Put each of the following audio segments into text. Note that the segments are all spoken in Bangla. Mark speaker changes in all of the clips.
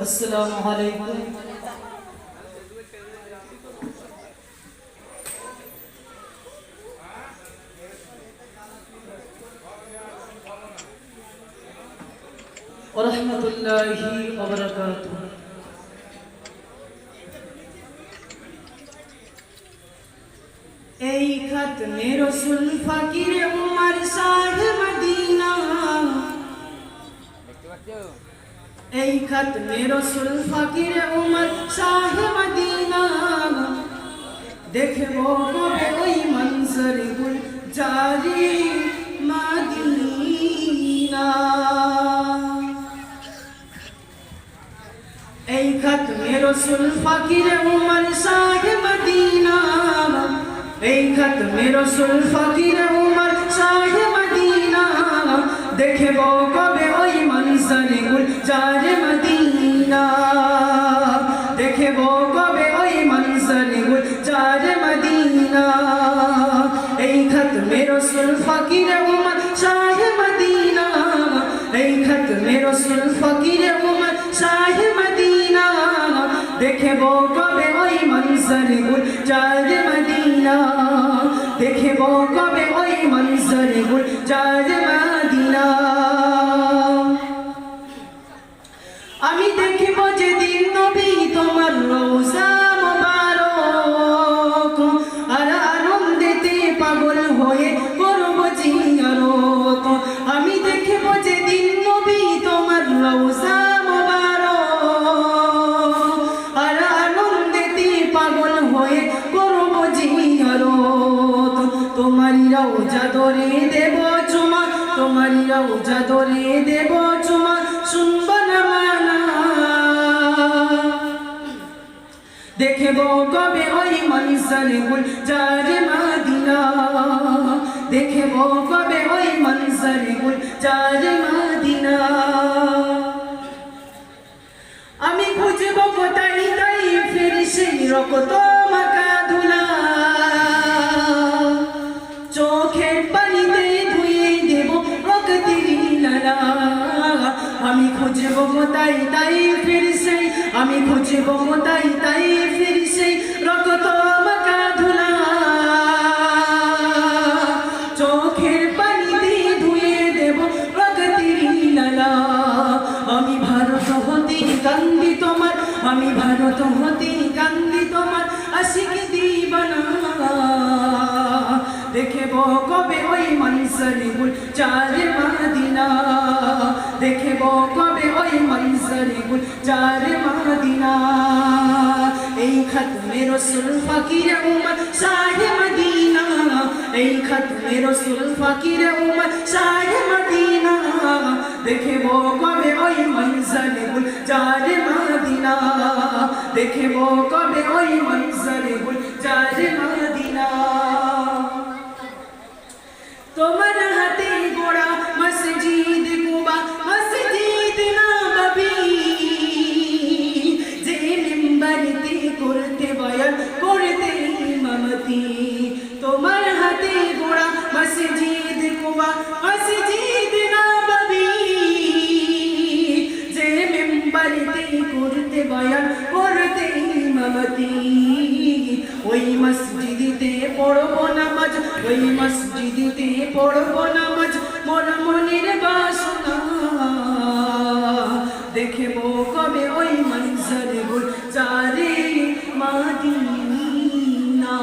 Speaker 1: अस्सलामु अलैकुम व रहमतुल्लाहि व बरकातुहू। এই খাতমে রসুল ফকির উমর শাহ মদিনা, এই খাতমে রসুল ফকির উমর শাহ মদিনা, দেখবো কবে ওই মনজর গুল জারি মদিনা। এই খাতমে রসুল ফকির উমর শাহ মদিনা, এই খাতমে রসুল ফকির উমর শাহ মদিনা, দেখবো কবে ওই মনজর গুল জারি মদিনা, দেখবো কবে ওই মনজর গুল জারি মদিনা। এই খাতমে রসুল ফকির উমর শাহ মদিনা, এই খাতমে রসুল ফকির উমর শাহ মদিনা, দেখবো কবে ওই মনজর গুল জারি মদিনা, দেখবো কবে ওই মনজর গুল জারি মদিনা। আমি দেখবো যেদিন নবী তোমার রওজা মুবারক, আর আনন্দেতে পাগল হয়ে করব জিয়ারত। আমি দেখবো যেদিন নবী তোমার রওজা মুবারক, আর আনন্দেতে পাগল হয়ে করব জিয়ারত। তোমারই রওজা ধরে দেব চুমা, তোমারই রওজা ধরে দেব চুমা, শুনব না মানা। দেখবো কবে ওই মনজর গুল জারি মদিনা, দেখবো কবে ওই মনজর গুল জারি মদিনা। আমি খুঁজবো কোথায় তাই ফির সেই রক্ত মাখা ধুলা, চোখের পানিতে ধুয়ে দেব রক্তের লালা। আমি খুঁজবো কোথায় তাই ফির সেই, আমি খুঁজবো কোথায় তাই ফির সেই রক্ত মাখা ধুলা, চোখের পানিতে ধুয়ে দেব রক্তের লালা। আমি ভারত হতে কান্দি তোমার, আমি ভারত হতে কান্দি তোমার আশিক দিবানা। দেখবো কবে ওই মনজর গুল জারি মদিনা, দেখবো কবে ওই মনজর গুল জারি মদিনা। এই খাতমে রসুল ফকির উমর শাহ মদিনা, এই খাতমে রসুল ফকির উমর শাহ মদিনা, দেখবো কবে ওই মনজর গুল জারি মদিনা, দেখবো কবে ওই মনজর গুল জারি মদিনা। তোমার হাতে গোড়া মসজিদ কুবা, মসজিদ নববী, যে মিম্বরতে করতে বয়ান করতে ইমামতি। তোমার হাতে গোড়া মসজিদ কুবা, মসজিদ নববী, যে মিম্বরতে করতে বয়ান করতে ইমামতি। ওই মসজিদে পড়বো নামাজ, ওই মসজিদে পড়বো নামাজ, মোর মনের বাসনা। দেখবো কবে ওই মনজর গুল জারি মদিনা,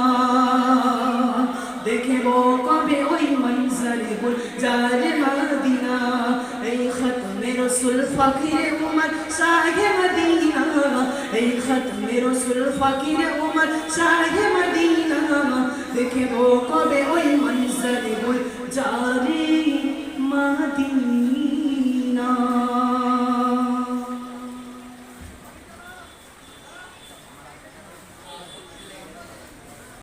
Speaker 1: দেখবো কবে ওই মনজর গুল জারি মদিনা। এই খাতমে রসুল ফকির উমর শাহ মদিনা, এই খাতমে রসুল ফকির উমর শাহ মদিনা, দেখবো কবে ওই মনজর গুল জারি মদিনা।